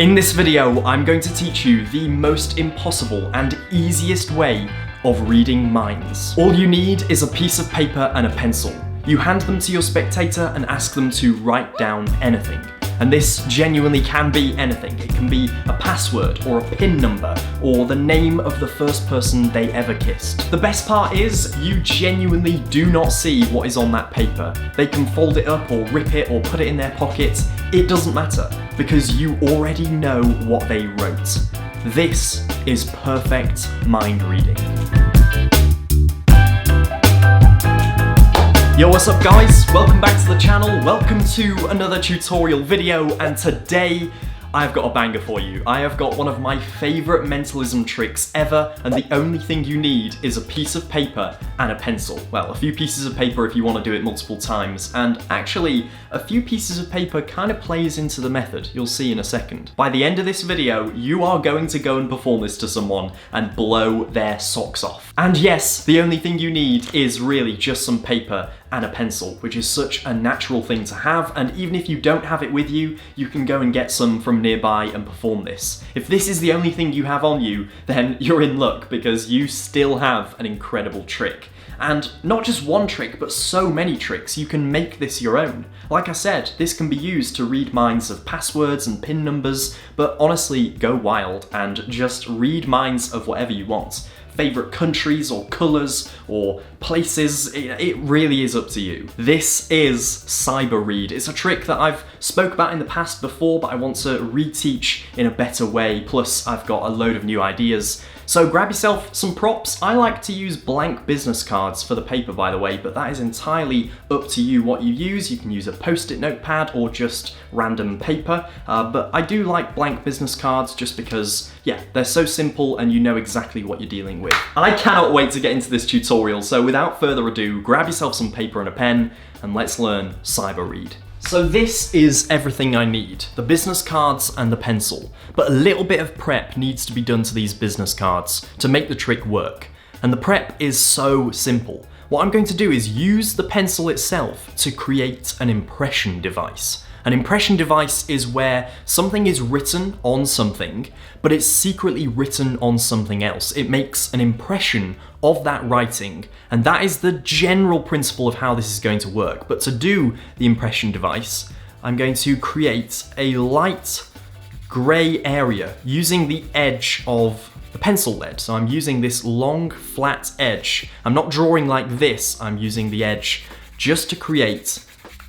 In this video, I'm going to teach you the most impossible and easiest way of reading minds. All you need is a piece of paper and a pencil. You hand them to your spectator and ask them to write down anything. And this genuinely can be anything. It can be a password or a PIN number or the name of the first person they ever kissed. The best part is you genuinely do not see what is on that paper. They can fold it up or rip it or put it in their pocket. It doesn't matter because you already know what they wrote. This is perfect mind reading. Yo, what's up guys? Welcome back to the channel, welcome to another tutorial video, and today I've got a banger for you. I have got one of my favourite mentalism tricks ever, and the only thing you need is a piece of paper and a pencil. Well, a few pieces of paper if you want to do it multiple times, and actually, a few pieces of paper kind of plays into the method, you'll see in a second. By the end of this video, you are going to go and perform this to someone and blow their socks off. And yes, the only thing you need is really just some paper and a pencil, which is such a natural thing to have, and even if you don't have it with you, you can go and get some from nearby and perform this. If this is the only thing you have on you, then you're in luck because you still have an incredible trick. And not just one trick, but so many tricks, you can make this your own. Like I said, this can be used to read minds of passwords and PIN numbers, but honestly, go wild and just read minds of whatever you want. Favourite countries or colours or places, it really is up to you. This is Cyber Read. It's a trick that I've spoke about in the past before, but I want to reteach in a better way, plus I've got a load of new ideas. So grab yourself some props. I like to use blank business cards for the paper, by the way, but that is entirely up to you what you use. You can use a post-it notepad or just random paper, but I do like blank business cards just because, yeah, they're so simple and you know exactly what you're dealing with. I cannot wait to get into this tutorial, so without further ado, grab yourself some paper and a pen and let's learn Cyber Read. So this is everything I need, the business cards and the pencil, but a little bit of prep needs to be done to these business cards to make the trick work. And the prep is so simple. What I'm going to do is use the pencil itself to create an impression device. An impression device is where something is written on something, but it's secretly written on something else. It makes an impression of that writing, and that is the general principle of how this is going to work. But to do the impression device, I'm going to create a light grey area using the edge of the pencil lead. So I'm using this long, flat edge. I'm not drawing like this, I'm using the edge just to create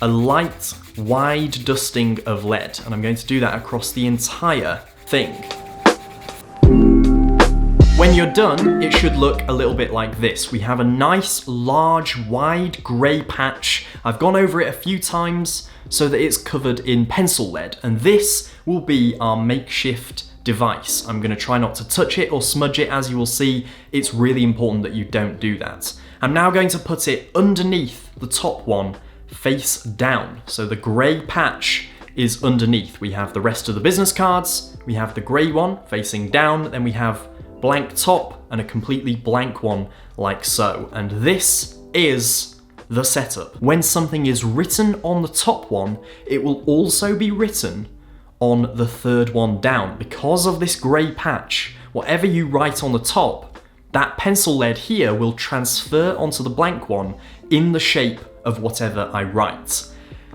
a light, wide dusting of lead, and I'm going to do that across the entire thing. When you're done, it should look a little bit like this. We have a nice, large, wide grey patch. I've gone over it a few times so that it's covered in pencil lead, and this will be our makeshift device. I'm going to try not to touch it or smudge it. As you will see, it's really important that you don't do that. I'm now going to put it underneath the top one, face down. So the grey patch is underneath. We have the rest of the business cards, we have the grey one facing down, then we have blank top and a completely blank one like so. And this is the setup. When something is written on the top one, it will also be written on the third one down. Because of this grey patch, whatever you write on the top, that pencil lead here will transfer onto the blank one in the shape of whatever I write.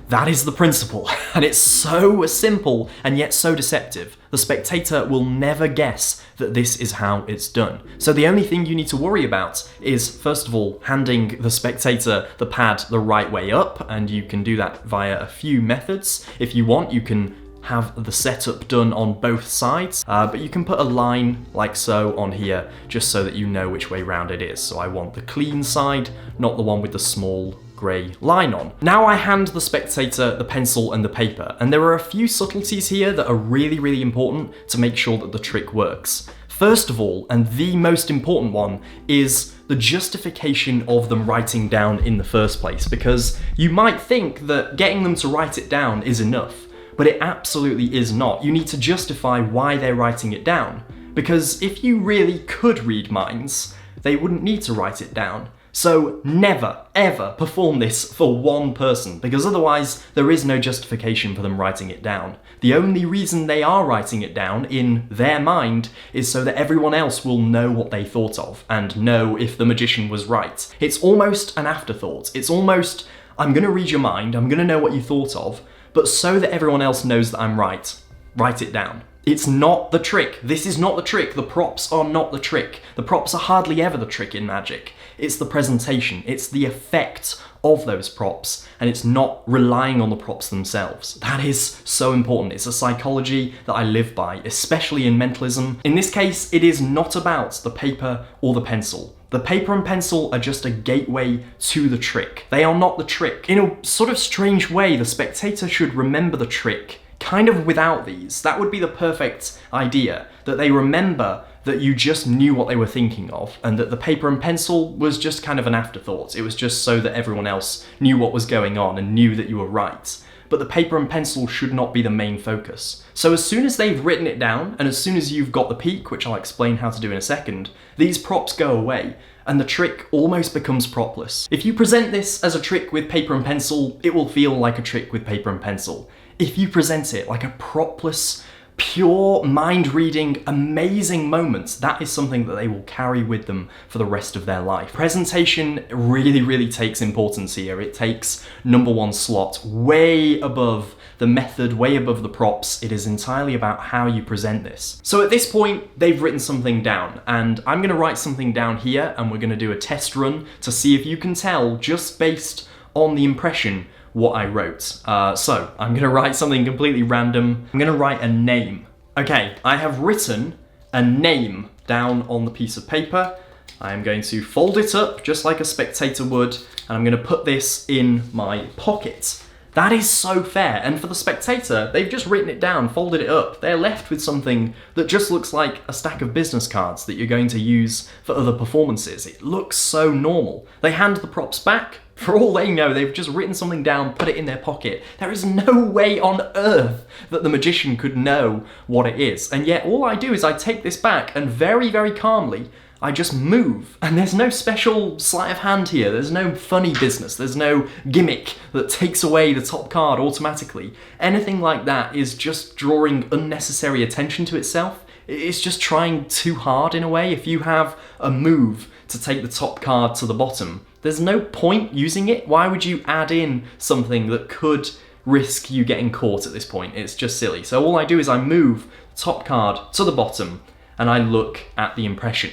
That is the principle, and it's so simple and yet so deceptive. The spectator will never guess that this is how it's done. So the only thing you need to worry about is, first of all, handing the spectator the pad the right way up, and you can do that via a few methods. If you want, you can have the setup done on both sides, but you can put a line like so on here just so that you know which way round it is. So I want the clean side, not the one with the small grey line on. Now I hand the spectator the pencil and the paper, and there are a few subtleties here that are really important to make sure that the trick works. First of all, and the most important one, is the justification of them writing down in the first place, because you might think that getting them to write it down is enough, but it absolutely is not. You need to justify why they're writing it down, because if you really could read minds, they wouldn't need to write it down. So never, ever perform this for one person, because otherwise there is no justification for them writing it down. The only reason they are writing it down in their mind is so that everyone else will know what they thought of and know if the magician was right. It's almost an afterthought. It's almost, I'm going to read your mind, I'm going to know what you thought of, but so that everyone else knows that I'm right, write it down. It's not the trick. This is not the trick. The props are not the trick. The props are hardly ever the trick in magic. It's the presentation. It's the effect of those props, and it's not relying on the props themselves. That is so important. It's a psychology that I live by, especially in mentalism. In this case, it is not about the paper or the pencil. The paper and pencil are just a gateway to the trick. They are not the trick. In a sort of strange way, the spectator should remember the trick kind of without these. That would be the perfect idea, that they remember that you just knew what they were thinking of, and that the paper and pencil was just kind of an afterthought. It was just so that everyone else knew what was going on and knew that you were right. But the paper and pencil should not be the main focus. So as soon as they've written it down, and as soon as you've got the peak, which I'll explain how to do in a second, these props go away, and the trick almost becomes propless. If you present this as a trick with paper and pencil, it will feel like a trick with paper and pencil. If you present it like a propless, pure, mind-reading, amazing moment, that is something that they will carry with them for the rest of their life. Presentation really, really takes importance here. It takes #1 slot, way above the method, way above the props. It is entirely about how you present this. So at this point, they've written something down, and I'm gonna write something down here, and we're gonna do a test run to see if you can tell, just based on the impression, what I wrote. So I'm gonna write something completely random. I'm gonna write a name. Okay, I have written a name down on the piece of paper. I am going to fold it up just like a spectator would, and I'm gonna put this in my pocket. That is so fair, and for the spectator, they've just written it down, folded it up. They're left with something that just looks like a stack of business cards that you're going to use for other performances. It looks so normal. They hand the props back. For all they know, they've just written something down, put it in their pocket. There is no way on earth that the magician could know what it is. And yet all I do is I take this back and very, very calmly, I just move. And there's no special sleight of hand here. There's no funny business. There's no gimmick that takes away the top card automatically. Anything like that is just drawing unnecessary attention to itself. It's just trying too hard in a way. If you have a move to take the top card to the bottom, there's no point using it. Why would you add in something that could risk you getting caught at this point? It's just silly. So all I do is I move the top card to the bottom and I look at the impression.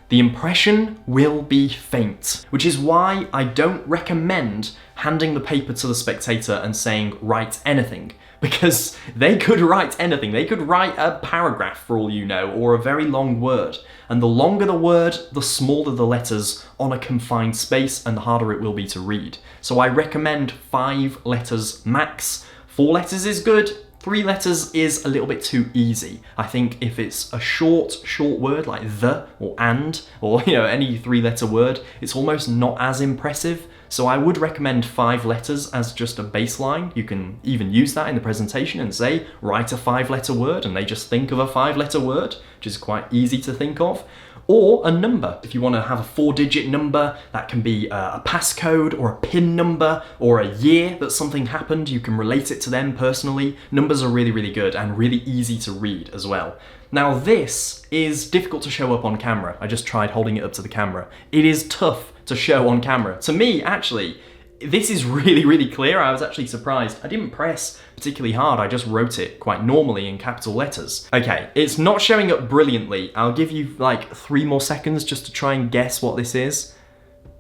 The impression will be faint, which is why I don't recommend handing the paper to the spectator and saying, write anything, because they could write anything. They could write a paragraph for all you know, or a very long word. And the longer the word, the smaller the letters on a confined space, and the harder it will be to read. So I recommend 5 letters max. 4 letters is good. 3 letters is a little bit too easy. I think if it's a short word like the or and, or any 3-letter word, it's almost not as impressive. So I would recommend 5 letters as just a baseline. You can even use that in the presentation and say, write a 5-letter word, and they just think of a 5-letter word, which is quite easy to think of. Or a number. If you want to have a 4-digit number, that can be a passcode or a PIN number or a year that something happened. You can relate it to them personally. Numbers are really, really good and really easy to read as well. Now this is difficult to show up on camera. I just tried holding it up to the camera. It is tough to show on camera. To me, actually, this is really, really clear. I was actually surprised. I didn't press particularly hard. I just wrote it quite normally in capital letters. Okay, it's not showing up brilliantly. I'll give you like 3 more seconds just to try and guess what this is.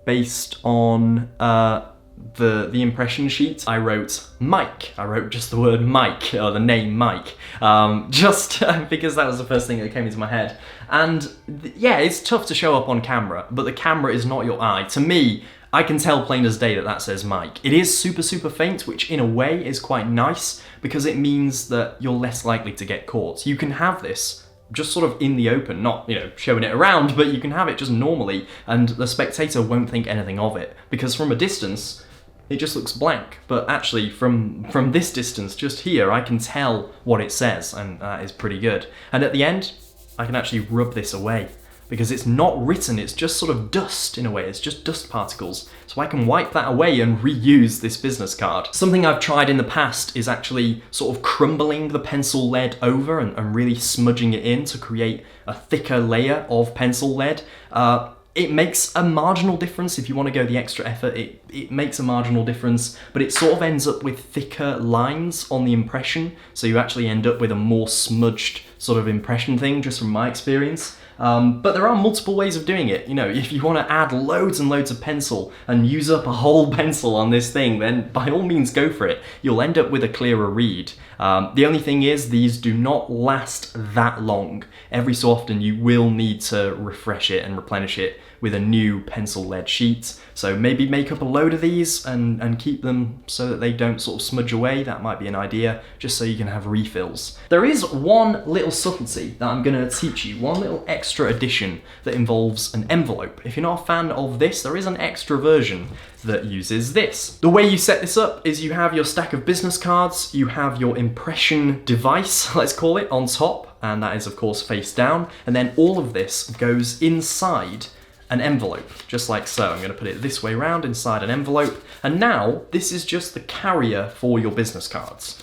Based on the impression sheet, I wrote Mike. I wrote just the word Mike, or the name Mike, just because that was the first thing that came into my head. And yeah, it's tough to show up on camera, but the camera is not your eye. To me, I can tell plain as day that that says Mike. It is super, super faint, which in a way is quite nice because it means that you're less likely to get caught. You can have this just sort of in the open, not, showing it around, but you can have it just normally and the spectator won't think anything of it because from a distance, it just looks blank. But actually from this distance, just here, I can tell what it says, and that is pretty good. And at the end, I can actually rub this away. because it's not written, it's just sort of dust in a way, it's just dust particles. So I can wipe that away and reuse this business card. Something I've tried in the past is actually sort of crumbling the pencil lead over and really smudging it in to create a thicker layer of pencil lead. It makes a marginal difference if you want to go the extra effort. It makes a marginal difference, but it sort of ends up with thicker lines on the impression, so you actually end up with a more smudged sort of impression thing, just from my experience. But there are multiple ways of doing it. You know, if you want to add loads and loads of pencil and use up a whole pencil on this thing, then by all means go for it. You'll end up with a clearer read. The only thing is, these do not last that long. Every so often you will need to refresh it and replenish it with a new pencil lead sheet. So maybe make up a load of these and keep them so that they don't sort of smudge away. That might be an idea, just so you can have refills. There is one little subtlety that I'm gonna teach you, one little extra addition that involves an envelope. If you're not a fan of this, there is an extra version that uses this. The way you set this up is you have your stack of business cards, you have your impression device, let's call it, on top, and that is of course face down, and then all of this goes inside an envelope, just like so. I'm going to put it this way around inside an envelope, and now this is just the carrier for your business cards.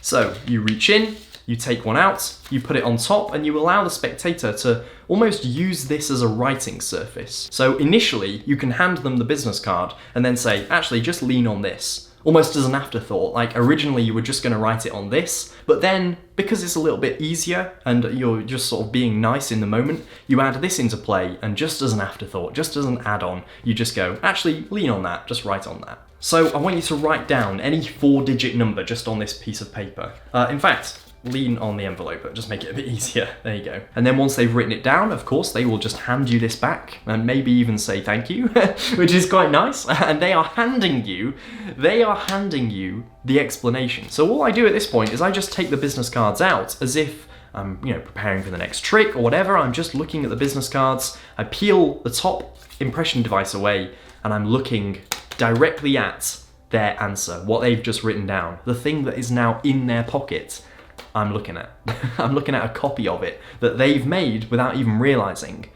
So you reach in, you take one out, you put it on top, and you allow the spectator to almost use this as a writing surface. So initially you can hand them the business card and then say, actually just lean on this. Almost as an afterthought. Like originally you were just going to write it on this, but then because it's a little bit easier and you're just sort of being nice in the moment, you add this into play, and just as an afterthought, just as an add-on, you just go, actually lean on that, just write on that. So I want you to write down any 4-digit number just on this piece of paper. In fact, lean on the envelope, but just make it a bit easier. There you go. And then once they've written it down, of course, they will just hand you this back and maybe even say thank you, which is quite nice. And they are handing you the explanation. So all I do at this point is I just take the business cards out as if I'm, preparing for the next trick or whatever. I'm just looking at the business cards. I peel the top impression device away and I'm looking directly at their answer, what they've just written down, the thing that is now in their pocket. I'm looking at. I'm looking at a copy of it that they've made without even realizing.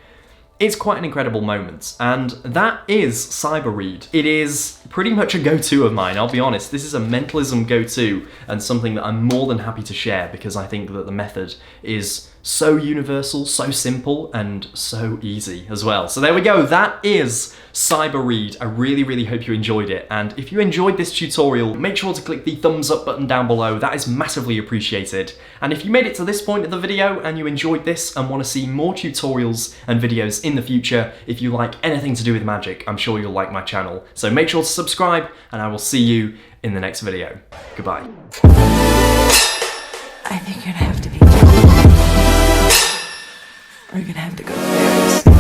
It's quite an incredible moment, and that is Cyber Read. It is pretty much a go-to of mine, I'll be honest. This is a mentalism go-to and something that I'm more than happy to share because I think that the method is so universal, so simple, and so easy as well. So there we go, that is Cyber Read. I really, really hope you enjoyed it, and if you enjoyed this tutorial, make sure to click the thumbs up button down below. That is massively appreciated. And if you made it to this point of the video and you enjoyed this and want to see more tutorials and videos in the future, if you like anything to do with magic, I'm sure you'll like my channel. So make sure to subscribe, and I will see you in the next video. Goodbye. I think you're gonna have to be, or you're gonna have to go to Paris.